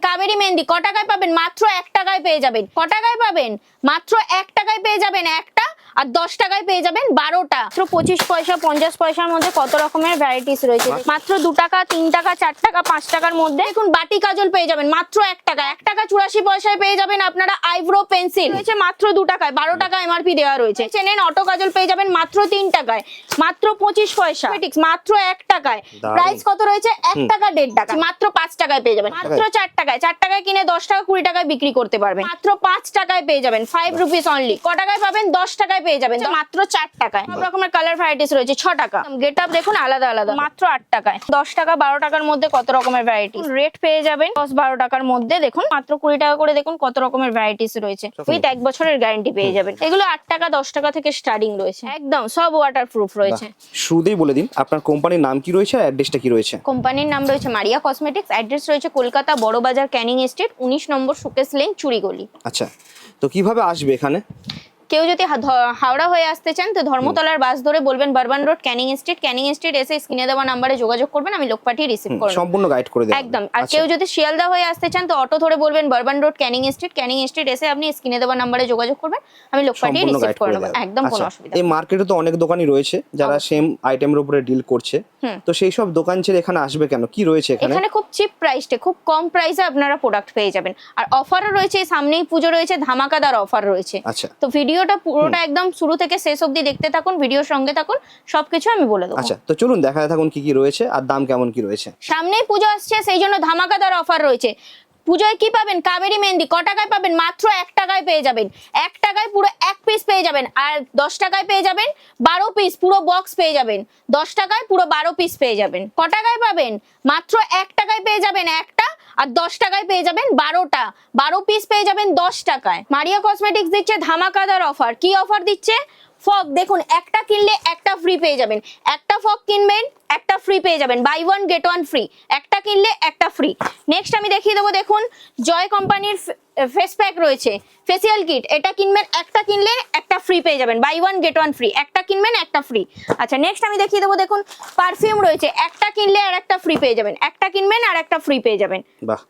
কাবেরী মেহেন্দি ক টাকায় পাবেন? মাত্র 1 টাকায় পেয়ে যাবেন। ক টাকায় পাবেন? মাত্র 1 টাকায় পেয়ে যাবেন একটা, আর 10 টাকায় পেয়ে যাবেন 12টা। মাত্র 25 পয়সা 50 পয়সার মধ্যে কত রকমের ভ্যারাইটিস রয়েছে। মাত্র 2 টাকা 3 টাকা 4 টাকা 5 টাকার মধ্যে দেখুন বাটি কাজল পেয়ে যাবেন মাত্র 1 টাকা। 1 টাকা 84 পয়সায় পেয়ে যাবেন আপনারা আইব্রো পেন্সিল রয়েছে মাত্র 2 টাকায়, 12 টাকা এমআরপি দেওয়া রয়েছে। চেনেন অটো কাজল পেয়ে যাবেন মাত্র 3 টাকায়, মাত্র 25 পয়সা। মাত্র 1 টাকায়। প্রাইস কত রয়েছে? 1 টাকা 1.5 টাকা, মাত্র 5 টাকায় পেয়ে যাবেন। মাত্র 4 টাকায়, 4 টাকায় কিনে 10 টাকা 20 টাকায় বিক্রি করতে পারবেন। মাত্র 5 টাকায় পেয়ে যাবেন, 5 রুপিস অনলি। ক টাকায় পাবেন? 10 টাকায় পেয়ে যাবেন মাত্র 4 টাকায়। সব রকমের কালার ভ্যারাইটিস রয়েছে 6 টাকা। গেট আপ দেখুন আলাদা আলাদা, মাত্র 8 টাকায়। 10 টাকা 12 টাকার মধ্যে কত রকমের ভ্যারাইটি রেট পেয়ে যাবেন। 10-12 টাকার মধ্যে দেখুন মাত্র 20 টাকা করে দেখুন কত রকমের ভ্যারাইটিস রয়েছে। উইথ 1 বছরের গ্যারান্টি পেয়ে যাবেন। এগুলো 8 টাকা 10 টাকা থেকে স্টার্টিং রয়েছে, একদম সব ওয়াটারপ্রুফ রয়েছে। শুরুতেই বলে দিন আপনার কোম্পানির নাম কি রয়েছে আর অ্যাড্রেসটা কি রয়েছে? কোম্পানির নাম রয়েছে মারিয়া কসমেটিক্স, অ্যাড্রেস রয়েছে কলকাতা বড়বাজার ক্যানিং এস্টেট 19 নম্বর সুকেশ লেন চুরিগলি। আচ্ছা, তো কিভাবে আসবে এখানে? কেউ যদি হাওড়া হয়ে আসতে চান তো ধর্মতলার বাস ধরে বলবেন বারবান রোড ক্যানিং এস্টেট এসে স্ক্রিনে দেওয়া নাম্বারে যোগাযোগ করবেন, আমি লোক পাঠিয়ে রিসিভ করব, সম্পূর্ণ গাইড করে দেব একদম। আর কেউ যদি শিয়ালদা হয়ে আসতে চান তো অটো ধরে বলবেন বারবান রোড ক্যানিং এস্টেট এসে আপনি স্ক্রিনে দেওয়া নাম্বারে যোগাযোগ করবেন, আমি লোক পাঠিয়ে রিসিভ করে নেব, একদম কোনো অসুবিধা নেই। এই মার্কেটে তো অনেক দোকানই রয়েছে যারা সেম আইটেমের উপরে ডিল করছে, তো সেই সব দোকান ছেড়ে এখানে আসবে কেন? কি রয়েছে এখানে? এখানে খুব চিপ প্রাইসে, খুব কম প্রাইসে আপনারা প্রোডাক্ট পেয়ে যাবেন। আর অফারও রয়েছে, সামনেই পুজো রয়েছে, ধামাকাদার অফার রয়েছে। আচ্ছা, তো ভিডিওটা পুরোটা একদম শুরু থেকে শেষ অবধি দেখতে থাকুন, ভিডিওর সঙ্গে থাকুন, সবকিছু আমি বলে দেবো। আচ্ছা, তো চলুন দেখাতে থাকুন কি কি রয়েছে আর দাম কেমন কি রয়েছে। সামনেই পুজো আসছে সেই জন্য ধামাকাদার অফার রয়েছে। পুজোয় কি পাবেন? কাবেরী মেহেন্দি ক টাকায় পাবেন? মাত্র 1 টাকায় পেয়ে যাবেন। 1 টাকায় পুরো 1 পিস পেয়ে যাবেন, আর 10 টাকায় পেয়ে যাবেন 12 পিস পুরো বক্স পেয়ে যাবেন। 10 টাকায় পুরো 12 পিস পেয়ে যাবেন। ক টাকায় পাবেন? মাত্র 1 টাকায় পেয়ে যাবেন একটা, আর 10 টাকায় পেয়ে যাবেন 12টা। 12 পিস পেয়ে যাবেন 10 টাকায়। মারিয়া কসমেটিক্স দিচ্ছে ধামাকাদার অফার। কি অফার দিচ্ছে? ফগ দেখুন, একটা কিনলে একটা ফ্রি পেয়ে যাবেন। একটা ফগ কিনবেন একটা ফ্রি পেয়ে যাবেন, বাই 1 গেট 1 ফ্রি। একটা কিনলে একটা ফ্রি। নেক্সট আমি দেখিয়ে দেবো, দেখুন জয় কোম্পানির ফেস প্যাক রয়েছে, ফেসিয়াল কিট। এটা কিনবেন, একটা কিনলে একটা ফ্রি পেয়ে যাবেন, বাই 1 গেট 1 ফ্রি। একটা কিনবেন একটা ফ্রি। আচ্ছা, নেক্সট আমি দেখিয়ে দেবো, দেখুন পারফিউম রয়েছে, একটা কিনলে আর একটা ফ্রি পেয়ে যাবেন। একটা কিনবেন আর একটা ফ্রি পেয়ে যাবেন। বাহ।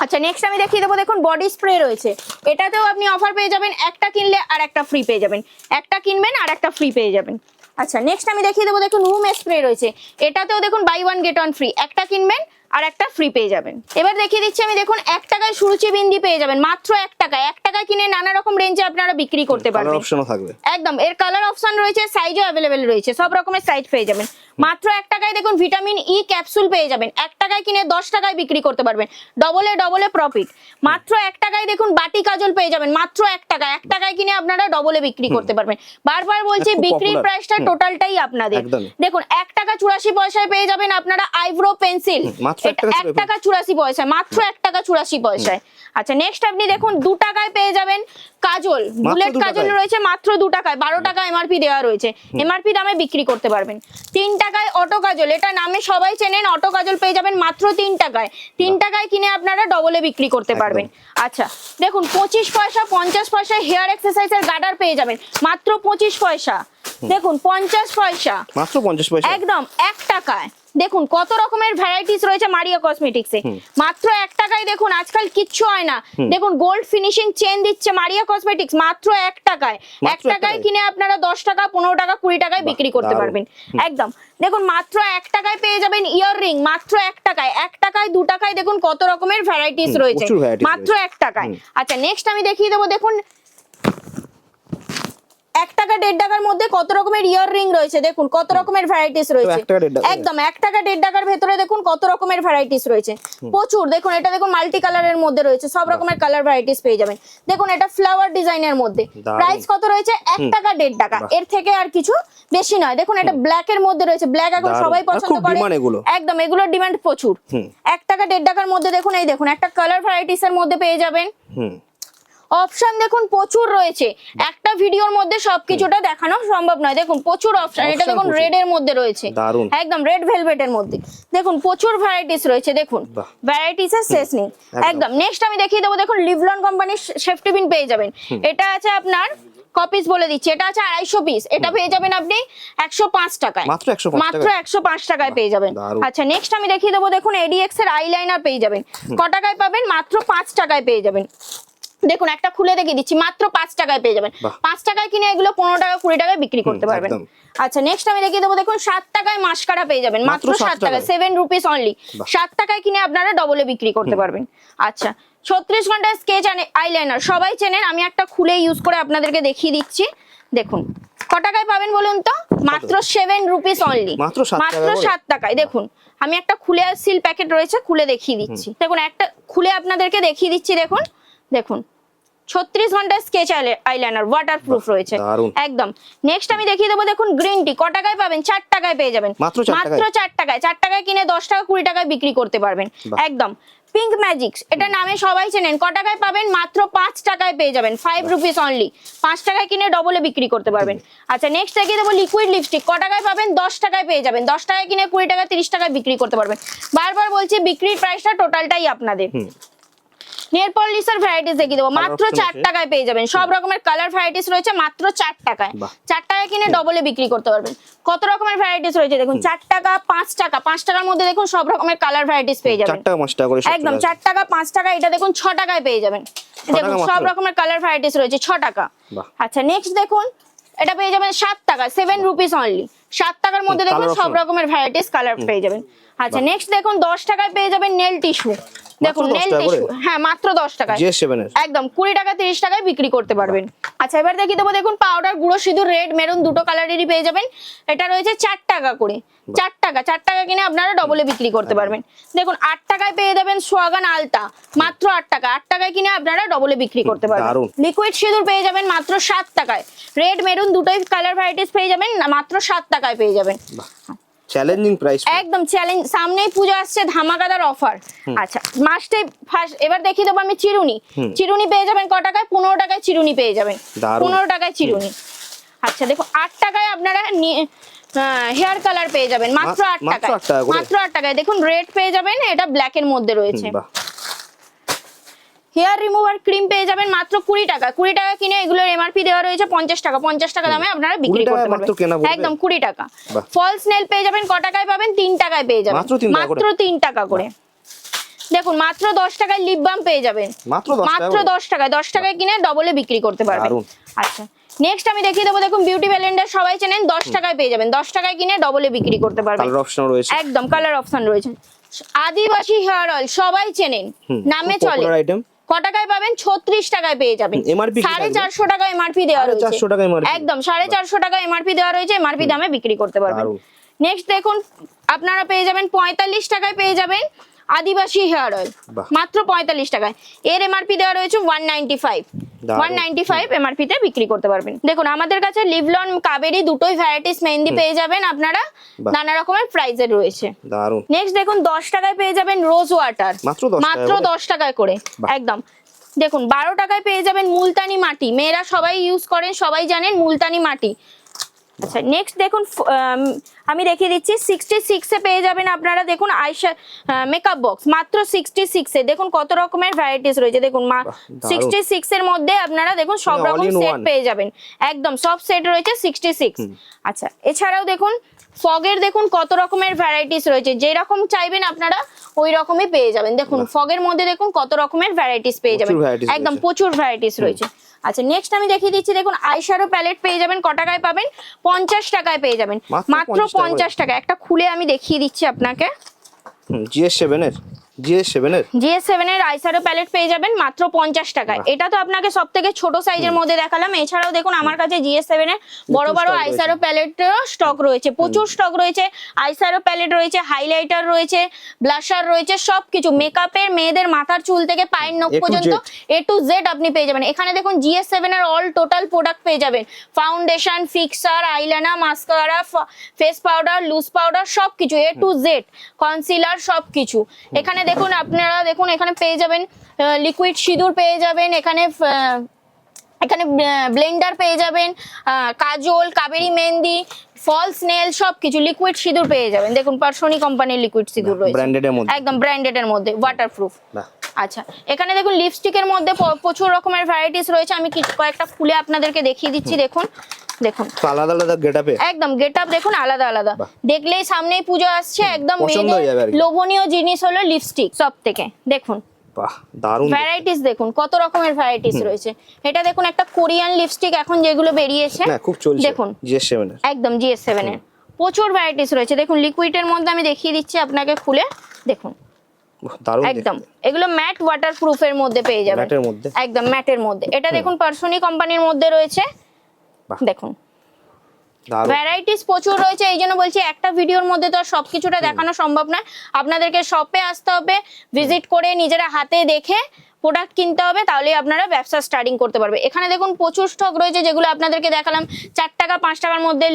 আচ্ছা, নেক্সট আমি দেখিয়ে দেবো, দেখুন বডি স্প্রে রয়েছে, এটাতেও আপনি অফার পেয়ে যাবেন, একটা কিনলে আর একটা ফ্রি পেয়ে যাবেন। একটা কিনবেন আর একটা ফ্রি পেয়ে যাবেন। আচ্ছা, নেক্সট আমি দেখিয়ে দেবো, দেখুন রুম স্প্রে রয়েছে, এটাতেও দেখুন বাই 1 গেট 1 ফ্রি। একটা কিনবেন আর একটা ফ্রি পেয়ে যাবেন। এবার দেখিয়ে দিচ্ছি আমি, দেখুন 1 টাকায় সুরুচি বিন্দি পেয়ে যাবেন মাত্র 1 টাকায়। 1 টাকায় কিনে নানা রকম রেঞ্জে আপনারা বিক্রি করতে পারবেন। কালার অপশনও থাকবে, একদম। এর কালার অপশন রয়েছে, সাইজও অ্যাভেলেবেল রয়েছে, সব রকমের সাইজ পেয়ে যাবেন। মাত্র 1 টাকায় দেখুন ভিটামিন ই ক্যাপসুল পেয়ে যাবেন। 1 টাকায় কিনে 10 টাকায় বিক্রি করতে পারবেন, ডবলে প্রফিট। মাত্র 1 টাকায় দেখুন বাটি কাজল পেয়ে যাবেন মাত্র 1 টাকায়। 1 টাকায় কিনে আপনারা ডবলে বিক্রি করতে পারবেন। বারবার বলছি, বিক্রির প্রাইসটা টোটালটাই আপনাদের। দেখুন 1 টাকা 84 পয়সায় পেয়ে যাবেন আপনারা আইব্রো পেন্সিল, 1 টাকা 84 পয়সায়, মাত্র 1 টাকা 84 পয়সায়। আচ্ছা, নেক্সট আপনি দেখুন 2 টাকায় পেয়ে যাবেন কাজল, বুলেট কাজল রয়েছে মাত্র 2 টাকায়, 12 টাকা এমআরপি দেওয়া রয়েছে, এমআরপি দামে বিক্রি করতে পারবেন। 3 টাকায় অটো কাজল, এটা নামে সবাই চেনেন, অটো কাজল পেয়ে যাবেন মাত্র 3 টাকায়। 3 টাকায় কিনে আপনারা ডবলে বিক্রি করতে পারবেন। আচ্ছা, দেখুন 25 পয়সা 50 পয়সা হেয়ার এক্সারসাইজের গার্ডার পেয়ে যাবেন মাত্র 25 পয়সা। দেখুন 50 পয়সা, মাত্র 50 পয়সা, একদম 1 টাকায়। দেখুন কত রকমের ভ্যারাইটিস রয়েছে মারিয়া কসমেটিক্সে, মাত্র 1 টাকায়। দেখুন আজকাল কিচ্ছু হয় না, দেখুন গোল্ড ফিনিশিং চেন দিচ্ছে মারিয়া কসমেটিক্স মাত্র 1 টাকায়। 1 টাকায় কিনে আপনারা 10 টাকা 15 টাকা 20 টাকায় বিক্রি করতে পারবেন, একদম। দেখুন মাত্র 1 টাকায় পেয়ে যাবেন ইয়াররিং মাত্র 1 টাকায়। 1 টাকায় 2 টাকায় দেখুন কত রকমের ভ্যারাইটিস রয়েছে মাত্র 1 টাকায়। আচ্ছা, নেক্সট আমি দেখিয়ে দেবো, দেখুন 1 টাকা 1.5 টাকার মধ্যে কত রকমের ইয়াররিং রয়েছে, দেখুন কত রকমের ভ্যারাইটিস রয়েছে, একদম 1 টাকা 1.5 টাকার ভেতরে দেখুন কত রকমের ভ্যারাইটিস রয়েছে প্রচুর। দেখুন এটা দেখুন মাল্টি কালারের মধ্যে রয়েছে, সব রকমের কালার ভ্যারাইটিস পেয়ে যাবেন। দেখুন এটা ফ্লাওয়ার ডিজাইনের মধ্যে, প্রাইস কত রয়েছে? 1 টাকা 1.5 টাকা, এর থেকে আর কিছু বেশি নয়। দেখুন এটা ব্ল্যাক এর মধ্যে রয়েছে, ব্ল্যাক এখন সবাই পছন্দ করে, একদম এগুলোর ডিমান্ড প্রচুর। 1 টাকা 1.5 টাকার মধ্যে দেখুন, এই দেখুন একটা কালার ভ্যারাইটিস এর মধ্যে পেয়ে যাবেন। অপশন দেখুন প্রচুর রয়েছে, একটা ভিডিওর মধ্যে সবকিছুটা দেখানো সম্ভব নয়। দেখুন প্রচুর অপশন, এটা দেখুন রেড এর মধ্যে রয়েছে, একদম রেড ভেলভেটের মধ্যে দেখুন প্রচুর ভ্যারাইটিস রয়েছে। দেখুন ভ্যারাইটিসের শেষ নেই, একদম। নেক্সট আমি দেখিয়ে দেবো, দেখুন লিভলন কোম্পানির সেফটি পিন পেয়ে যাবেন। এটা আছে আপনার কপিস বলে দিচ্ছি, এটা আছে 250 পিস, এটা পেয়ে যাবেন আপনি 105 টাকায়, মাত্র 105 মাত্র 105 টাকায় পেয়ে যাবেন। দারুণ। আচ্ছা নেক্সট আমি দেখিয়ে দেবো, দেখুন এডিএক্স এর আইলাইনার পেয়ে যাবেন, ক টাকায় পাবেন? মাত্র 5 টাকায় পেয়ে যাবেন। দেখুন একটা খুলে দেখিয়ে দিচ্ছি, মাত্র 5 টাকায় পেয়ে যাবেন। 5 টাকায় কিনে এগুলো 15 টাকা 20 টাকায় বিক্রি করতে পারবেন। একদম। আচ্ছা নেক্সট আমি দেখিয়ে দেবো, দেখুন 7 টাকায় মাস্কারা পেয়ে যাবেন, মাত্র 7 টাকায়, 7 রুপিস অনলি। 7 টাকায় কিনে আপনারা ডবলে বিক্রি করতে পারবেন। আচ্ছা 36 ঘন্টার স্কেচ আইলাইনার সবাই চেনেন, আমি একটা খুলে ইউজ করে আপনাদেরকে দেখিয়ে দিচ্ছি। দেখুন ক টাকায় পাবেন বলুন তো? মাত্র 7 রুপিস অনলি, মাত্র 7 টাকা মাত্র করে? 7 টাকায়। দেখুন আমি একটা খুলে সিল প্যাকেট রয়েছে, খুলে দেখিয়ে দিচ্ছি। দেখুন একটা খুলে আপনাদেরকে দেখিয়ে দিচ্ছি। দেখুন দেখুন 36 ঘন্টা স্কেচ আইলাইনার ওয়াটারপ্রুফ রয়েছে দারুণ। একদম। নেক্সট আমি দেখিয়ে দেবো, দেখুন গ্রিন টি ক টাকায় পাবেন? 4 টাকায় পেয়ে যাবেন, মাত্র 4 টাকায়? মাত্র 4 টাকায়। 4 টাকায় কিনে 10 টাকা 20 টাকায় বিক্রি করতে পারবেন একদম। পিঙ্ক ম্যাজিক্স, এটা নামে সবাই চেনেন, ক টাকায় পাবেন? মাত্র 5 টাকায় পেয়ে যাবেন, 5 রুপিস অনলি। 5 টাকায় কিনে ডবলে বিক্রি করতে পারবেন। আচ্ছা নেক্সট দেখিয়ে দেবো লিকুইড লিপস্টিক, ক টাকায় পাবেন? 10 টাকায় পেয়ে যাবেন, 10 টাকায় কিনে 20 টাকা 30 টাকায় বিক্রি করতে পারবেন। বারবার বলছি বিক্রির প্রাইসটা টোটালটাই আপনাদের। নেল পলিশের ভ্যারাইটিস দেখিয়ে দেবো, মাত্র 4 টাকায় পেয়ে যাবেন। সব রকমের কালার ভ্যারাইটিস রয়েছে মাত্র 4 টাকায়। 4 টাকায় কিনে ডবলে বিক্রি করতে পারবেন। কত রকমের ভ্যারাইটিস রয়েছে দেখুন, 4 টাকা 5 টাকা, 5 টাকার মধ্যে দেখুন সব রকমের কালার ভ্যারাইটিস পেয়ে যাবেন। 4 টাকা 5 টাকা করে একদম 4 টাকা 5 টাকা, এটা দেখুন 6 টাকায় পেয়ে যাবেন। দেখুন সব রকমের কালার ভ্যারাইটিস রয়েছে 6 টাকা। আচ্ছা নেক্সট দেখুন এটা পেয়ে যাবেন 7 টাকা, 7 রুপিস অনলি। 7 টাকার মধ্যে দেখুন সব রকমের ভ্যারাইটিস কালার পেয়ে যাবেন। আচ্ছা নেক্সট দেখুন 10 টাকায় পেয়ে যাবেন নেল টিস্যু। দেখুন নেল টিস্যু, হ্যাঁ মাত্র 10 টাকায়, GS7 এর একদম 20 টাকা 30 টাকায় বিক্রি করতে পারবেন। আচ্ছা এবার দেখিয়ে দেবো, দেখুন পাউডার গুঁড়ো সিঁদুর রেড মেরুন দুটো কালারেরই পেয়ে যাবেন। এটা রয়েছে 4 টাকা করে, 4 টাকা। 4 টাকা কিনে আপনারা ডবলে বিক্রি করতে পারবেন। দেখুন 8 টাকায় পেয়ে যাবেন সোয়াগান আলতা, মাত্র 8 টাকা। 8 টাকায় কিনে আপনারা ডবলে বিক্রি করতে পারবেন। লিকুইড সিঁদুর পেয়ে যাবেন মাত্র 7 টাকায়, রেড মেরুন দুটোই কালার ভ্যারাইটিস পেয়ে যাবেন মাত্র 7 টাকায় পেয়ে যাবেন। চ্যালেঞ্জিং প্রাইস, একদম চ্যালেঞ্জ। সামনেই পূজা আসছে, ধামাকাদার অফার। আচ্ছা মাস্টে ফার্স্ট এবার দেখিয়ে দেবো আমি চিরুনি। চিরুনি পেয়ে যাবেন ক টাকায়? 15 টাকায় চিরুনি পেয়ে যাবেন, 15 টাকায় চিরুনি। আচ্ছা দেখো 8 টাকায় আপনারা হেয়ার কালার পেয়ে যাবেন মাত্র 8 টাকায়, মাত্র 8 টাকায়। দেখুন রেড পেয়ে যাবেন, এটা ব্ল্যাক এর মধ্যে রয়েছে। হেয়ার রিমুভার ক্রিম পেয়ে যাবেন মাত্র 20 টাকা। 20 টাকা কিনে এগুলোর এমআরপি দেওয়া রয়েছে 50 টাকা। 50 টাকা দামে আপনারা বিক্রি করতে পারবেন একদম 20 টাকা। ফলস নেল পেয়ে যাবেন ক টাকায় পাবেন? 3 টাকায় পেয়ে যাবেন, মাত্র 3 টাকা করে। দেখুন মাত্র 10 টাকায় লিপ বাম পেয়ে যাবেন, মাত্র 10 টাকায়। 10 টাকায় কিনে ডবলে বিক্রি করতে পারবেন। আচ্ছা নেক্সট আমি দেখিয়ে দেবো, দেখুন বিউটি ব্লেন্ডার সবাই চেনেন, 10 টাকায় পেয়ে যাবেন। 10 টাকায় কিনে ডবলে বিক্রি করতে পারবেন, কালার অপশন রয়েছে একদম কালার অপশন রয়েছে। আদিবাসী হেয়ার অয়েল সবাই চেনেন, নামে চলে, ক টাকায় পাবেন? 36 টাকায় পেয়ে যাবেন। 450 টাকা এমআরপি দেওয়া রয়েছে, একদম 450 টাকা এমআরপি দেওয়া রয়েছে। এমআরপি দামে বিক্রি করতে পারবেন। নেক্সট দেখুন আপনারা পেয়ে যাবেন 45 টাকায় পেয়ে যাবেন আদিবাসী হেয়ার অয়েল, মাত্র 45 টাকায়। এর এমআরপি দেওয়া রয়েছে 195 এমআরপি তে বিক্রি করতে পারবেন। দেখুন আমাদের কাছে লিভলন কাবেরি দুটোই ভ্যারাইটিস মেহেন্দি পেয়ে যাবেন আপনারা, নানা রকমের প্রাইসের রয়েছে। নেক্সট দেখুন 10 টাকায় পেয়ে যাবেন রোজ ওয়াটার, মাত্র 10 টাকায় করে একদম। দেখুন 12 টাকায় পেয়ে যাবেন মুলতানি মাটি, মেয়েরা সবাই ইউজ করেন, সবাই জানেন মুলতানি মাটি। আচ্ছা নেক্সট দেখুন আমি দেখিয়ে দিচ্ছি 66 এ পেয়ে যাবেন আপনারা। দেখুন আইশা মেকআপ বক্স মাত্র 66 এ, দেখুন কত রকমের ভ্যারাইটিস রয়েছে। দেখুন 66 এর মধ্যে আপনারা দেখুন সব রকম সেট পেয়ে যাবেন, একদম সব সেট রয়েছে 66। আচ্ছা এছাড়াও দেখুন ফগের দেখুন কত রকমের ভ্যারাইটিস রয়েছে, যেরকম চাইবেন আপনারা ওই রকমই পেয়ে যাবেন। দেখুন ফগের মধ্যে দেখুন কত রকমের ভ্যারাইটিস পেয়ে যাবেন, একদম প্রচুর ভ্যারাইটিস রয়েছে। আচ্ছা নেক্সট আমি দেখিয়ে দিচ্ছি, দেখুন আইশ্যাডো প্যালেট পেয়ে যাবেন ক টাকায় পাবেন? 50 টাকায় পেয়ে যাবেন, মাত্র 50 টাকা। একটা খুলে আমি দেখিয়ে দিচ্ছি আপনাকে, GS7 এর আইশ্যাডো প্যালেট পেয়ে যাবেন মাত্র 50 টাকায়। এটা তো আপনাকে সব থেকে ছোট সাইজের মধ্যে দেখালাম। এছাড়াও দেখুন আমার কাছে GS7 এর বড় বড় আইশ্যাডো প্যালেটের স্টক রয়েছে, প্রচুর স্টক রয়েছে। আইশ্যাডো প্যালেট রয়েছে, হাইলাইটার রয়েছে, ব্লাশার রয়েছে, সবকিছু মেকআপের, মেয়েদের মাথার চুল থেকে পায়ের নখ পর্যন্ত A to Z আপনি পেয়ে যাবেন এখানে। দেখুন GS7 এর অল টোটাল প্রোডাক্ট পেয়ে যাবেন, foundation, fixer, eyeliner, mascara, face powder, loose powder, সবকিছু A to Z, কনসিলার, সবকিছু এখানে। দেখুন আপনারা দেখুন এখানে পেয়ে যাবেন লিকুইড সিঁদুর পেয়ে যাবেন, এখানে ব্লেন্ডার পেয়ে যাবেন, কাজল, কাবেরি মেহেন্দি, ফলস নেল, সবকিছু লিকুইড সিঁদুর পেয়ে যাবেন। দেখুন পার্সোনি কোম্পানির লিকুইড সিঁদুর রয়েছে, একদম ব্র্যান্ডেড এর মধ্যে, ওয়াটারপ্রুফ। আচ্ছা, এখানে দেখুন লিপস্টিকের মধ্যে প্রচুর রকমের ভ্যারাইটিস রয়েছে। আমি কয়েকটা খুলে আপনাদেরকে দেখিয়ে দিচ্ছি। দেখুন দেখুন তো আলাদা আলাদা গেটআপে একদম গেটআপ দেখুন আলাদা আলাদা। দেখলেই সামনেই পুজো আসছে, একদম পছন্দ হয়ে যাবে আর কি। লোভনীয় জিনিস হলো লিপস্টিক সব থেকে। দেখুন বাহ দারুণ ভ্যারাইটিস দেখুন কত রকমের ভ্যারাইটিস রয়েছে। এটা দেখুন একটা কোরিয়ান লিপস্টিক এখন যেগুলো বেরিয়েছে, না খুব চলছে দেখুন GS7 এর একদম GS7 এর প্রচুর ভ্যারাইটিস রয়েছে। দেখুন লিকুইডের মধ্যে আমি দেখিয়ে দিচ্ছি আপনাকে খুলে। দেখুন বাহ, দারুণ একদম এগুলো ম্যাট ওয়াটার প্রুফের মধ্যে পেয়ে যাবেন, ম্যাটের মধ্যে একদম ম্যাটের মধ্যে। এটা দেখুন পার্সোনি কোম্পানির মধ্যে রয়েছে। বাহ। দেখুন দারুণ ভ্যারাইটিস প্রচুর রয়েছে, এই জন্য বলছি একটা ভিডিওর মধ্যে তো আর সবকিছুটা দেখানো সম্ভব নয়। আপনাদেরকে শপে আসতে হবে, ভিজিট করে নিজেরা হাতে দেখে প্রোডাক্ট কিনতে হবে, তাহলে আপনারা ব্যবসা স্টার্টিং করতে পারবে। এখানে দেখুন প্রচুর স্টক রয়েছে, যেগুলো আপনাদেরকে দেখালাম 4 টাকা 5 টাকার মধ্যে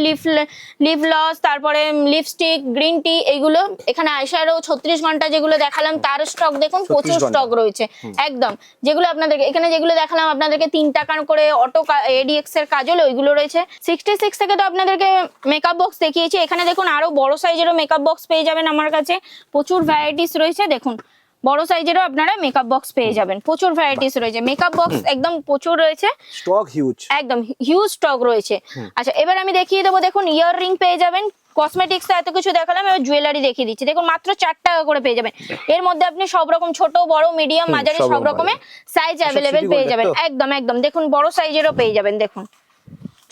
লিপ লস, তারপরে লিপস্টিক, গ্রিন টি, এইগুলো। এখানে আইশ্যাডো 36 ঘন্টা যেগুলো দেখালাম তার স্টক দেখুন প্রচুর 36 ঘন্টা। স্টক রয়েছে একদম। যেগুলো আপনাদেরকে এখানে যেগুলো দেখালাম আপনাদেরকে 3 টাকার করে অটো এডিএক্স এর কাজল ওইগুলো রয়েছে। 66 থেকে তো আপনাদেরকে মেকআপ বক্স দেখিয়েছি। এখানে দেখুন আরো বড় সাইজেরও মেকআপ বক্স পেয়ে যাবেন আমার কাছে, প্রচুর ভ্যারাইটিস রয়েছে। দেখুন বড় সাইজেরও আপনারা মেকআপ বক্স পেয়ে যাবেন, প্রচুর ভ্যারাইটিস রয়েছে। মেকআপ বক্স একদম প্রচুর রয়েছে, স্টক হিউজ একদম হিউজ স্টক রয়েছে। আচ্ছা এবার আমি দেখিয়ে দেবো, দেখুন ইয়াররিং পেয়ে যাবেন। কসমেটিক্স এত কিছু দেখালাম, এবার জুয়েলারি দেখিয়ে দিচ্ছি। দেখুন মাত্র 4 টাকা করে পেয়ে যাবেন। এর মধ্যে আপনি সব রকম ছোট বড় মিডিয়াম মাঝারি সব রকমের সাইজ অ্যাভেলেবেল পেয়ে যাবেন। একদম একদম দেখুন বড় সাইজেরও পেয়ে যাবেন। দেখুন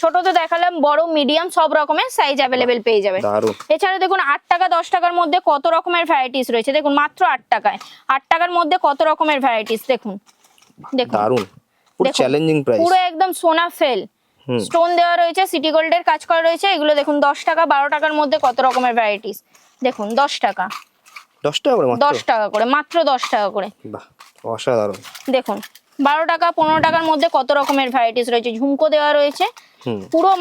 ছোট তো দেখালাম, বড় মিডিয়াম সব রকমের সাইজ অ্যাভেলেবেল পেয়ে যাবেন। দারুণ এছাড়া দেখুন 8 টাকা 10 টাকার মধ্যে কত রকমের ভ্যারাইটিস রয়েছে। দেখুন মাত্র 8 টাকায় 8 টাকার মধ্যে কত রকমের ভ্যারাইটিস। দেখুন দেখুন দারুণ পুরো দেখুন, চ্যালেঞ্জিং প্রাইস পুরো একদম সোনা ফেল স্টোন দেওয়া রয়েছে, সিটি গোল্ডের কাজ করা রয়েছে। এগুলো দেখুন 10 টাকা 12 টাকার মধ্যে কত রকমের ভ্যারাইটিস। দেখুন 10 টাকা 10 টাকা করে মাত্র 10 টাকা করে, মাত্র 10 টাকা করে। বাহ অসাধারণ দেখুন 12 টাকা 15 টাকার মধ্যে কত রকমের ভ্যারাইটিস রয়েছে। ঝুমকো দেওয়া রয়েছে, পুরো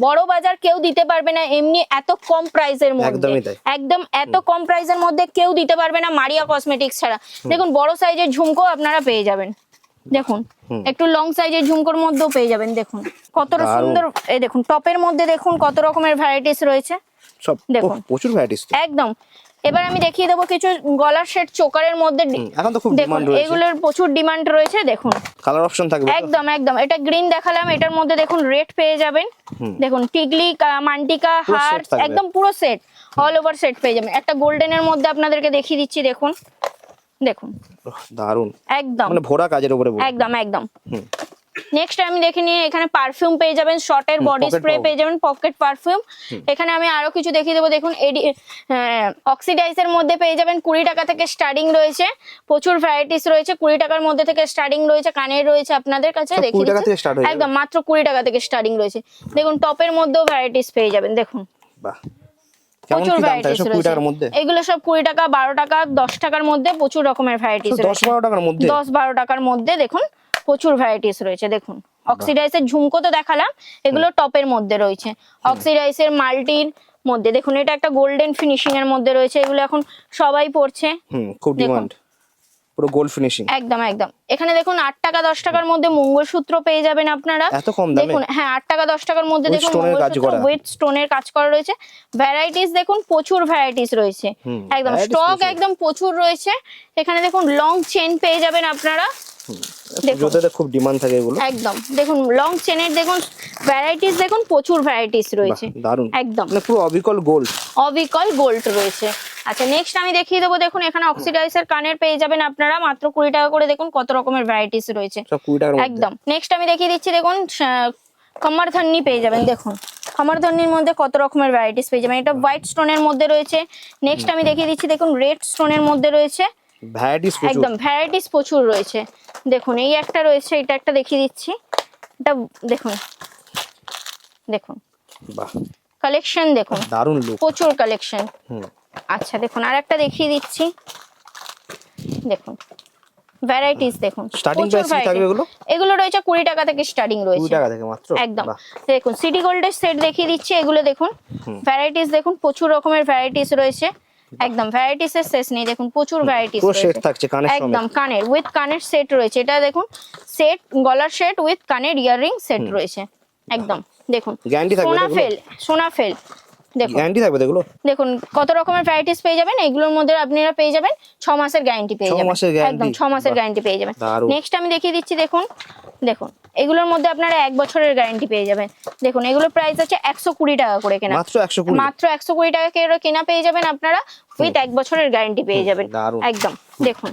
বড় বাজার কেউ দিতে পারবে না এমনি এত কম প্রাইসের মধ্যে। একদমই তাই। একদম এত কম প্রাইসের মধ্যে কেউ দিতে পারবে না মারিয়া কসমেটিক্স ছাড়া। দেখুন বড় সাইজের ঝুমকো আপনারা পেয়ে যাবেন। দেখুন একটু লং সাইজের ঝুমকোর মধ্যেও পেয়ে যাবেন। দেখুন কতটা সুন্দর। এই দেখুন টপের মধ্যে দেখুন কত রকমের ভ্যারাইটিস রয়েছে। সব দেখুন প্রচুর ভ্যারাইটিস একদম। এবার আমি দেখিয়ে দেবো কিছু গলার সেট চোকারের মধ্যে। এখন তো খুব দেখুন ডিমান্ড রয়েছে, এগুলোর প্রচুর ডিমান্ড রয়েছে। দেখুন কালার অপশন থাকবে তো? একদম একদম। এটা গ্রিন দেখালাম, এটার মধ্যে দেখুন রেড পেয়ে যাবেন। দেখুন টিকলি, মান্টিকা, পুরো set হার্ট, থাকবে। একদম পুরো সেট অল ওভার সেট পেয়ে যাবেন। একটা গোল্ডেনের মধ্যে আপনাদেরকে দেখিয়ে দিচ্ছি। দেখুন দেখুন দারুণ একদম মানে ভোরা কাজের উপরে একদম একদম। নেক্সট আমি দেখে নিয়ে এখানে পারফিউম পেয়ে যাবেন, শর্টের বডি pocket স্প্রে পাও। পেয়ে যাবেন, পকেট পারফিউম। এখানে আমি আরো কিছু দেখিয়ে দেবো। দেখুন অক্সিডাইজের মধ্যে পেয়ে যাবেন 20 টাকা থেকে স্টার্টিং রয়েছে, প্রচুর ভ্যারাইটিস রয়েছে। 20 টাকার মধ্যে থেকে স্টার্টিং রয়েছে, কানের রয়েছে আপনাদের কাছে সব 20 দেখিয়ে টাকা থেকে দিচ্ছি। start হয়ে যাবে। একদম মাত্র 20 টাকা থেকে স্টার্টিং রয়েছে। দেখুন টপের মধ্যেও ভ্যারাইটিস পেয়ে যাবেন। দেখুন বাহ কেমন প্রচুর কি দাম থাকে ভ্যারাইটিস সব 20 রয়েছে। টাকার মধ্যে? এগুলো সব 20 টাকা 12 টাকা 10 টাকার মধ্যে প্রচুর রকমের ভ্যারাইটিস 10-12 টাকার মধ্যে 10-12 টাকার মধ্যে দেখুন প্রচুর ভ্যারাইটিস রয়েছে। দেখুন অক্সিডাইজের ঝুমকো তো দেখালাম, এগুলো টপের মধ্যে রয়েছে। অক্সিডাইজের মাল্টির মধ্যে দেখুন এটা একটা গোল্ডেন ফিনিশিং এর মধ্যে রয়েছে। এগুলো এখন সবাই পড়ছে, খুব ডিমান্ড, পুরো গোল্ড ফিনিশিং। একদম একদম। এখানে দেখুন 8 টাকা 10 টাকার মধ্যে মঙ্গলসূত্র পেয়ে যাবেন আপনারা। এত কম দামে? দেখুন হ্যাঁ 8 টাকা 10 টাকার মধ্যে With দেখুন stone এর কাজ মঙ্গলসূত্র করা। উইথ স্টোনের কাজ করা রয়েছে। ভ্যারাইটিস দেখুন প্রচুর ভ্যারাইটিস রয়েছে, একদম varieties স্টক প্রচুর। একদম প্রচুর রয়েছে। এখানে দেখুন লং চেন পেয়ে যাবেন আপনারা। দেখুন পুজোতে খুব ডিমান্ড থাকে এগুলো। একদম দেখুন লং চেনের দেখুন ভ্যারাইটিস, দেখুন প্রচুর ভ্যারাইটিস রয়েছে। বাহ, দারুণ একদম মানে পুরো অবিকল গোল্ড। অবিকল গোল্ড রয়েছে। আচ্ছা নেক্সট আমি দেখিয়ে দেবো। দেখুন এখানে অক্সিডাইজের কানের পেয়ে যাবেন আপনারা মাত্র 20 টাকা করে। দেখুন কত রকমের ভ্যারাইটিস রয়েছে, সব 20 টাকার মধ্যে। একদম। নেক্সট আমি দেখিয়ে দিচ্ছি। দেখুন কমরধন্নি পেয়ে যাবেন। দেখুন কমরধন্নির মধ্যে কত রকমের ভ্যারাইটিস পেয়ে যাবেন। এটা হোয়াইট স্টোনের মধ্যে রয়েছে। নেক্সট আমি দেখিয়ে দিচ্ছি। দেখুন রেড স্টোনের মধ্যে রয়েছে, ভ্যারাইটিস প্রচুর। একদম ভ্যারাইটিস প্রচুর রয়েছে। দেখুন এই একটা রয়েছে, এটা একটা দেখিয়ে দিচ্ছি। এটা দেখুন দেখুন বাহ কালেকশন দেখুন দারুণ লুক। প্রচুর কালেকশন। আচ্ছা দেখুন আর একটা দেখিয়ে দিচ্ছি। দেখুন ভ্যারাইটিস দেখুন Starting প্রচুর price কি থাকবে variety। এগুলো? এগুলো রয়েছে 20 টাকা থেকে স্টার্টিং 20 রয়েছে, টাকা থেকে মাত্র? একদম। বাহ, দেখুন সিটি গোল্ডের সেট দেখিয়ে দিচ্ছি। এগুলো দেখুন ভ্যারাইটিস দেখুন প্রচুর রকমের ভ্যারাইটিস রয়েছে। একদম ভ্যারাইটিস এর শেষ নেই। দেখুন প্রচুর ভ্যারাইটিস পুরো রয়েছে, সেট থাকছে কানের সমেত। একদম কানের উইথ কানের সেট রয়েছে। এটা দেখুন সেট গলার সেট উইথ কানের ইয়াররিং সেট রয়েছে, একদম। দেখুন Guarantee থাকবে তো এগুলো? সোনাফেল দেখুন গ্যারান্টি থাকবে তো এগুলো? দেখুন কত রকমের ভ্যারাইটিস পেয়ে যাবেন, এগুলোর মধ্যে আপনারা পেয়ে যাবেন 6 মাসের গ্যারান্টি পেয়ে 6 যাবেন, মাসের guarantee? একদম 6 মাসের বাহ, গ্যারান্টি পেয়ে যাবেন। দারুণ। নেক্সট আমি দেখিয়ে দিচ্ছি, দেখুন দেখুন এগুলোর মধ্যে আপনারা 1 বছরের গ্যারান্টি পেয়ে যাবেন। দেখুন এগুলোর প্রাইস আছে 120 টাকা করে কেনা, মাত্র 120? মাত্র 120 টাকা করে কেনা পেয়ে যাবেন আপনারা, উইথ 1 বছরের গ্যারান্টি পেয়ে যাবেন দারুণ। একদম। দেখুন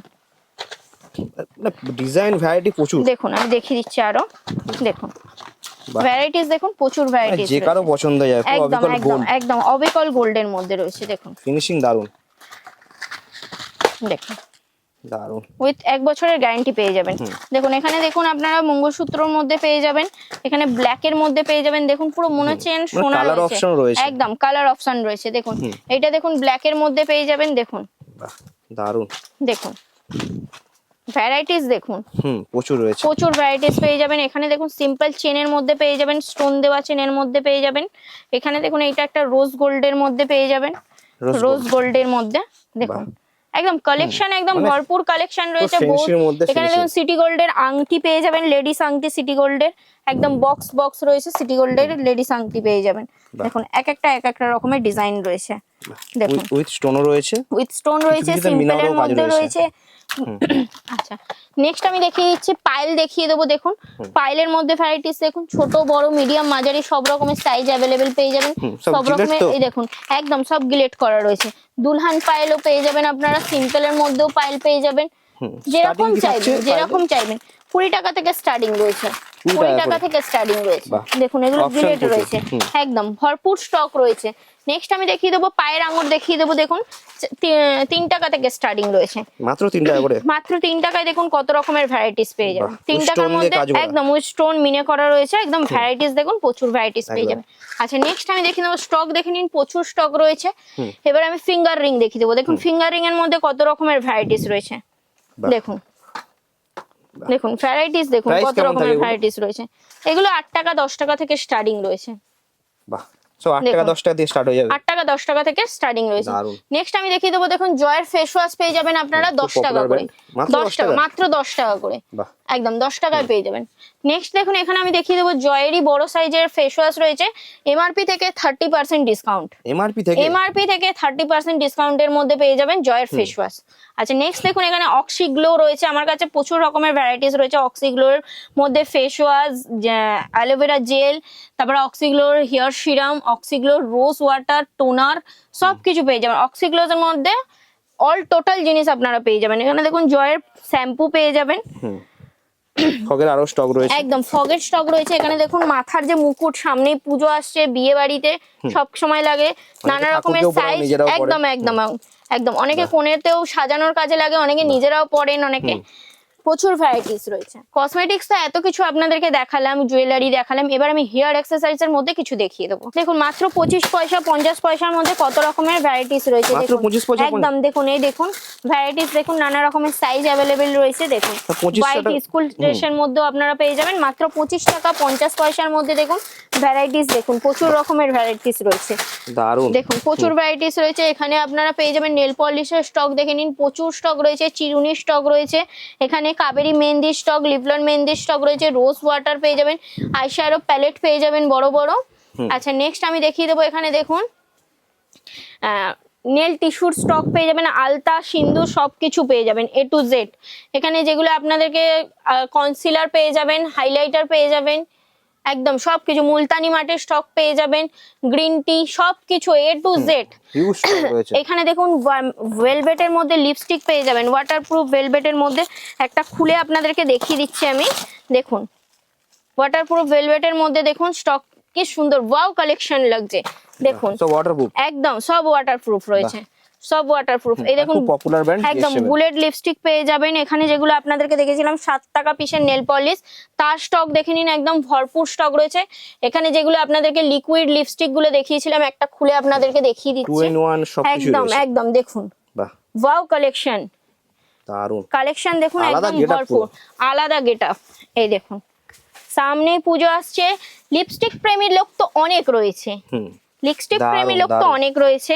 ডিজাইন ভ্যারাইটি প্রচুর, দেখুন আমি দেখিয়ে দিচ্ছি আরো, দেখুন বাহ। ভ্যারাইটিস দেখুন, প্রচুর ভ্যারাইটিস যে কারো পছন্দ হয়ে যায়, পুরো একদম অবিকল একদম গোল্ড, একদম অবিকল গোল্ডের মধ্যে রয়েছে। দেখুন ফিনিশিং দারুণ, দেখুন দারুণ। উইথ 1 বছরের গ্যারান্টি পেয়ে যাবেন। দেখুন এখানে দেখুন আপনারা মঙ্গলসূত্রর মধ্যে পেয়ে যাবেন, এখানে ব্ল্যাক এর মধ্যে পেয়ে যাবেন, দেখুন পুরো মনে হচ্ছে সোনা কালার রয়েছে, অপশন রয়েছে, একদম কালার অপশন রয়েছে। দেখুন এটা দেখুন ব্ল্যাক এর মধ্যে পেয়ে যাবেন, দেখুন বাহ দারুণ। দেখুন ভ্যারাইটিস দেখুন প্রচুর রয়েছে, প্রচুর ভ্যারাইটিস পেয়ে যাবেন। এখানে দেখুন সিম্পল চেনের মধ্যে পেয়ে যাবেন, স্টোন দেওয়া চেনের মধ্যে পেয়ে যাবেন। এখানে দেখুন এইটা একটা রোজ গোল্ডের মধ্যে পেয়ে যাবেন, রোজ গোল্ডের মধ্যে দেখুন একদম কালেকশন একদম মানে ভরপুর কালেকশন রয়েছে। fancy র মধ্যে এখানে finishing। দেখুন সিটি গোল্ডের আংটি পেয়ে যাবেন, লেডিস আংটি সিটি গোল্ডের একদম বক্স বক্স রয়েছে, সিটি গোল্ডের লেডিস আংটি পেয়ে যাবেন। দেখুন এক একটা রকমের ডিজাইন রয়েছে, দেখুন উইথ স্টোনও রয়েছে, উইথ স্টোন রয়েছে, কিছুতে সিম্পলের মিনারও কাজ মধ্যে রয়েছে। রয়েছে। আচ্ছা নেক্সট আমি দেখিয়ে দিচ্ছি পাইল দেখিয়ে দেবো। দেখুন পাইলের মধ্যে ভ্যারাইটিস দেখুন, ছোট বড় মিডিয়াম মাঝারি সব রকমের সাইজ অ্যাভেলেবেল পেয়ে যাবেন, সব সব gillet রকমের তো? এই দেখুন একদম সব গিলেট করা রয়েছে। দুলহান পাইলও পেয়ে যাবেন আপনারা, সিম্পলের মধ্যেও পাইল পেয়ে যাবেন, যেরকম Starting কি চাইবেন থাকছে যেরকম চাইবেন। 20 টাকা থেকে স্টার্টিং রয়েছে, 20 টাকা থেকে স্টার্টিং রয়েছে। বাহ। দেখুন এগুলো Option গিলেট প্রচুর। রয়েছে, একদম ভরপুর স্টক রয়েছে। নেক্সট আমি দেখিয়ে দেবো পায়ের আঙুর দেখিয়ে দেবো। দেখুন 3 টাকা থেকে স্টার্টিং রয়েছে, মাত্র 3 টাকা করে, মাত্র 3 টাকায় দেখুন কত রকমের ভ্যারাইটিস পেয়ে যাবেন। বাহ, 3 ওই টাকার stone দিয়ে মধ্যে কাজ করা। একদম ওই স্টোন মিনে করা রয়েছে, একদম ভ্যারাইটিস দেখুন প্রচুর ভ্যারাইটিস পেয়ে একদম। যাবেন। আচ্ছা নেক্সট আমি দেখিয়ে দেবো স্টক দেখে নিন, প্রচুর স্টক রয়েছে। এবার আমি ফিঙ্গার রিং দেখিয়ে দেবো। দেখুন ফিঙ্গার রিং এর মধ্যে কত রকমের ভ্যারাইটিস রয়েছে, বাহ। দেখুন দেখুন ভ্যারাইটিস দেখুন Price কত কেমন রকমের থাকে এগুলো? ভ্যারাইটিস রয়েছে। এগুলো 8 টাকা 10 টাকা থেকে স্টার্টিং রয়েছে, বাহ। সো 8 টাকা দেখুন। 10 টাকা দিয়ে স্টার্ট হয়ে যাবে, 8 টাকা 10 টাকা থেকে স্টার্টিং রয়েছে। দারুণ। নেক্সট আমি দেখিয়ে দেবো, দেখুন জয়ের ফেস ওয়াশ পেয়ে যাবেন আপনারা 10 টাকা popular করে, brand। মাত্র 10 10 টাকা, টাকা? মাত্র 10 টাকা করে, বাহ। একদম 10 টাকায় পেয়ে যাবেন। নেক্সট দেখুন এখানে আমি দেখিয়ে দেবো জয়েরই বড় সাইজের ফেস ওয়াশ রয়েছে, এমআরপি থেকে 30% ডিসকাউন্ট, এমআরপি থেকে এমআরপি থেকে 30% ডিসকাউন্টের মধ্যে পেয়ে যাবেন জয়ের ফেস ওয়াশ। আচ্ছা নেক্সট দেখুন এখানে অক্সিগ্লো রয়েছে, আমার কাছে প্রচুর রকমের ভ্যারাইটিস রয়েছে। অক্সিগ্লোর মধ্যে ফেস ওয়াশ, অ্যালোভেরা জেল, তারপরে অক্সিগ্লোর হেয়ার সিরাম, অক্সিগ্লোর রোজ ওয়াটার, টোনার সবকিছু পেয়ে যাবেন। অক্সিগ্লোর মধ্যে অল টোটাল জিনিস আপনারা পেয়ে যাবেন। এখানে দেখুন জয়ের শ্যাম্পু পেয়ে যাবেন, ফগের আরো স্টক রয়েছে, একদম ফগের স্টক রয়েছে। এখানে দেখুন মাথার যে মুকুট, সামনেই পুজো আসছে, বিয়ে বাড়িতে সব সময় লাগে, নানা রকমের ঠাকুরকেও পরাও, সাইজ, নিজেরাও পরেন। একদম একদম একদম অনেকে কোণেতেও সাজানোর কাজে লাগে, অনেকে নিজেরাও পরেন, অনেকে প্রচুর ভ্যারাইটিস রয়েছে। কসমেটিক্স তো এত কিছু আপনাদেরকে দেখালাম, জুয়েলারি দেখালাম, এবার আমি হেয়ার এক্সারসাইজের মধ্যে কিছু দেখিয়ে দেবো। দেখুন মাত্র 25 পয়সা 50 পয়সার মধ্যে কত রকমের ভ্যারাইটিস রয়েছে, মাত্র দেখুন 25 পয়সা, একদম দেখুন এই দেখুন ভ্যারাইটিস দেখুন, নানা রকমের সাইজ অ্যাভেলেবেল রয়েছে। দেখুন 25 হোয়াইট টাকা? স্কুল ড্রেসের মধ্যেও আপনারা পেয়ে যাবেন মাত্র 25 টাকা 50 পয়সার মধ্যে। দেখুন ভ্যারাইটিস দেখুন, প্রচুর রকমের ভ্যারাইটিস রয়েছে, দারুণ। দেখুন প্রচুর ভ্যারাইটিস রয়েছে। এখানে আপনারা পেয়ে যাবেন নেল পলিশের স্টক দেখে নিন, প্রচুর স্টক রয়েছে। চিরুনির স্টক রয়েছে, এখানে কাবেরী মেহেন্দি স্টক, লিপলন মেহেন্দি স্টক রয়েছে, রোজ ওয়াটার পেয়ে যাবেন, আইশ্যাডো প্যালেট পেয়ে যাবেন বড় বড়। আচ্ছা নেক্সট আমি দেখিয়ে দেবো, এখানে দেখুন নেল টিস্যুর স্টক পেয়ে যাবেন, আলতা সিন্দুর সবকিছু পেয়ে যাবেন A to Z। এখানে যেগুলো আপনাদেরকে কনসিলার পেয়ে যাবেন, হাইলাইটার পেয়ে যাবেন, একদম সবকিছু মুলতানি মাটির স্টক পেয়ে যাবেন, গ্রিন টি সবকিছু A to Z। Huge stock রয়েছে, এখানে দেখুন ভেলভেটের মধ্যে লিপস্টিক পেয়ে যাবেন, ওয়াটারপ্রুফ ভেলভেটের মধ্যে একটা খুলে আপনাদেরকে দেখিয়ে দিচ্ছি আমি। দেখুন ওয়াটারপ্রুফ ভেলভেটের মধ্যে দেখুন স্টক কি সুন্দর, ওয়াও কালেকশন লাগছে। দেখুন সো ওয়াটারপ্রুফ, একদম সব ওয়াটারপ্রুফ রয়েছে, সব ওয়াটারপ্রুফ। এই দেখুন খুব পপুলার ব্র্যান্ড, একদম বুলেট লিপস্টিক পেয়ে যাবেন। এখানে যেগুলো আপনাদেরকে দেখেছিলাম 7 টাকা পিসের নেল পলিশ, তার স্টক দেখে নিন, একদম ভরপুর স্টক রয়েছে। এখানে যেগুলো আপনাদেরকে লিকুইড লিপস্টিক গুলো দেখিয়েছিলাম, একটা খুলে আপনাদেরকে দেখিয়ে 2 দিচ্ছি। in 1 সবকিছু একদম রয়েছে, একদম দেখুন বাহ ওয়াও কালেকশন, দারুণ। কালেকশন দেখুন আলাদা একদম get up ভরপুর, পুরো। আলাদা গেট আপ। এই দেখুন সামনে পুজো আসছে, লিপস্টিক প্রেমীর লোক তো অনেক রয়েছে, লিপস্টিক দারুণ, প্রেমী লোক তো দারুণ। অনেক রয়েছে,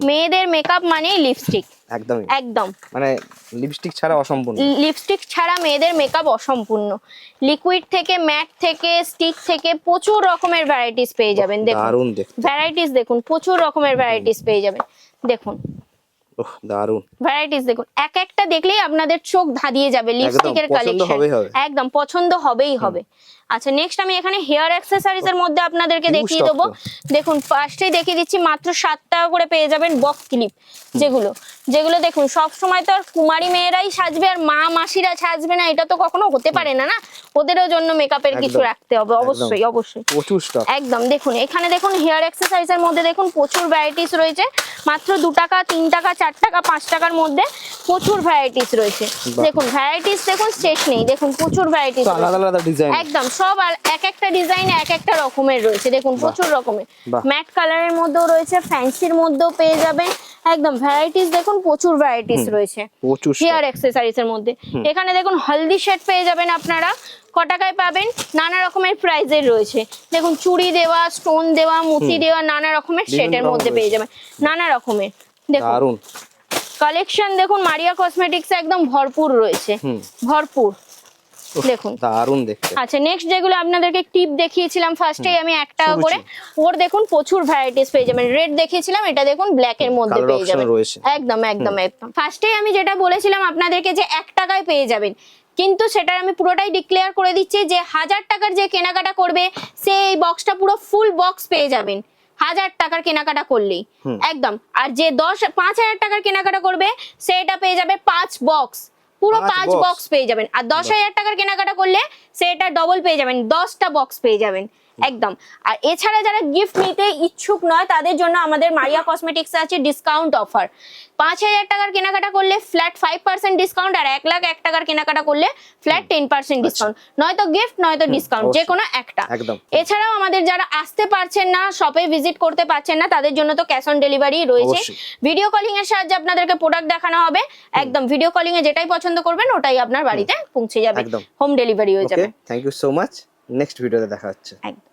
মেয়েদের মেকআপ মানে লিপস্টিক, একদমই, একদম মানে লিপস্টিক ছাড়া অসম্পূর্ণ। লিপস্টিক ছাড়া মেয়েদের মেকআপ অসম্পূর্ণ। লিকুইড থেকে ম্যাট থেকে স্টিক থেকে প্রচুর রকমের ভ্যারাইটিস পেয়ে যাবেন। দেখুন দারুণ দেখতে, ভ্যারাইটিস দেখুন, প্রচুর রকমের ভ্যারাইটিস পেয়ে যাবেন। দেখুন ওহ দারুণ। ভ্যারাইটিস দেখুন, এক একটা দেখলেই আপনাদের চোখ ধাঁধিয়ে যাবে লিপস্টিকের পছন্দ কালেকশন, হবেই হবে। একদম পছন্দ হবেই হবে। আচ্ছা নেক্সট আমি এখানে হেয়ার অ্যাক্সেসরিজ এর মধ্যে আপনাদেরকে Huge দেখিয়ে stock দেবো। তো। দেখুন ফার্স্টেই দেখিয়ে দিচ্ছি, মাত্র 7 টাকা করে পেয়ে যাবেন বক্স ক্লিপ, যেগুলো যেগুলো দেখুন সব সময় তো আর কুমারী মেয়েরাই সাজবে আর মা মাসিরা সাজবে না, এটা তো কখনো হতে পারে না, না ওদেরও জন্য মেকআপের কিছু একদম, রাখতে হবে, একদম। অবশ্যই অবশ্যই। প্রচুর স্টক। একদম দেখুন এখানে দেখুন হেয়ার অ্যাক্সেসরিজ এর মধ্যে দেখুন প্রচুর ভ্যারাইটিস রয়েছে, মাত্র 2 টাকা 3 টাকা 4 টাকা 5 টাকার মধ্যে প্রচুর ভ্যারাইটিস রয়েছে। বাহ। দেখুন ভ্যারাইটিস দেখুন শেষ নেই, দেখুন প্রচুর ভ্যারাইটিস আলাদা আলাদা ডিজাইন। একদম সব আর এক একটা ডিজাইনে এক একটা রকমের রয়েছে, দেখুন প্রচুর রকমের। বাহ। ম্যাট কালারের মধ্যেও রয়েছে, ফ্যান্সির মধ্যেও পেয়ে যাবেন, একদম ভ্যারাইটিস দেখুন প্রচুর ভ্যারাইটিস রয়েছে প্রচুর stock। হেয়ার অ্যাক্সেসরিজ এর মধ্যে। এখানে দেখুন হলদি সেট পেয়ে যাবেন আপনারা, ক টাকায় পাবেন, নানা রকমের প্রাইজের রয়েছে। দেখুন চুড়ি দেওয়া, স্টোন দেওয়া, মুতি দেওয়া, নানা রকমের বিভিন্ন সেটের রকম মধ্যে পেয়ে যাবেন, নানা রকমের। দেখুন দারুণ। কালেকশন দেখুন মারিয়া কসমেটিক্স একদম ভরপুর রয়েছে, ভরপুর দেখুন। দারুণ দেখতে। আচ্ছা নেক্সট যেগুলো আপনাদেরকে টিপ দেখিয়েছিলাম ফার্স্টেই আমি 1 টাকা শুরু করে, ওর দেখুন প্রচুর ভ্যারাইটিস পেয়ে যাবেন। রেড দেখিয়েছিলাম, এটা দেখুন ব্ল্যাক এর মধ্যে Colour পেয়ে option যাবেন, রয়েছে। একদম একদম একদম। ফার্স্টেই আমি যেটা বলেছিলাম আপনাদেরকে যে 1 টাকায় পেয়ে যাবেন, কিন্তু সেটা আমি পুরোটাই ডিক্লেয়ার করে দিচ্ছি যে 1000 টাকার যে কেনাকাটা করবে সে এই বক্সটা পুরো ফুল বক্স পেয়ে যাবেন 1000 টাকার কেনাকাটা করলেই, একদম। আর যে 5000 টাকার কেনাকাটা করবে সেটা পেয়ে যাবে 5 বক্স, পুরো 5 box। বক্স পেয়ে যাবেন। আর 10,000 টাকার কেনাকাটা করলে সেটা ডবল পেয়ে যাবেন, 10টা বক্স পেয়ে যাবেন, একদম। আর এছাড়া যারা গিফট নিতে ইচ্ছুক নয় তাদের জন্য আমাদের মারিয়া কসমেটিক্স আছে ডিসকাউন্ট অফার। 5,000 টাকার কেনাকাটা করলে ফ্ল্যাট 5% ডিসকাউন্ট, আর 1,01,000 টাকার কেনাকাটা করলে ফ্ল্যাট 10% ডিসকাউন্ট, নয়তো গিফট নয়তো ডিসকাউন্ট, যে কোনো একটা। একদম। এছাড়াও আমাদের যারা আসতে পারছেন না, শপে ভিজিট করতে পারছেন না, তাদের জন্য তো ক্যাশ অন ডেলিভারি রয়েছে। অবশ্যই। ভিডিও কলিং এর সাহায্যে আপনাদেরকে প্রোডাক্ট দেখানো হবে, একদম ভিডিও কলিং এ যেটাই পছন্দ করবেন ওটাই আপনার বাড়িতে পৌঁছে যাবে, একদম। হোম ডেলিভারি হয়ে ওকে, যাবে, thank you so much. Next ভিডিওতে দেখা হচ্ছে। একদম।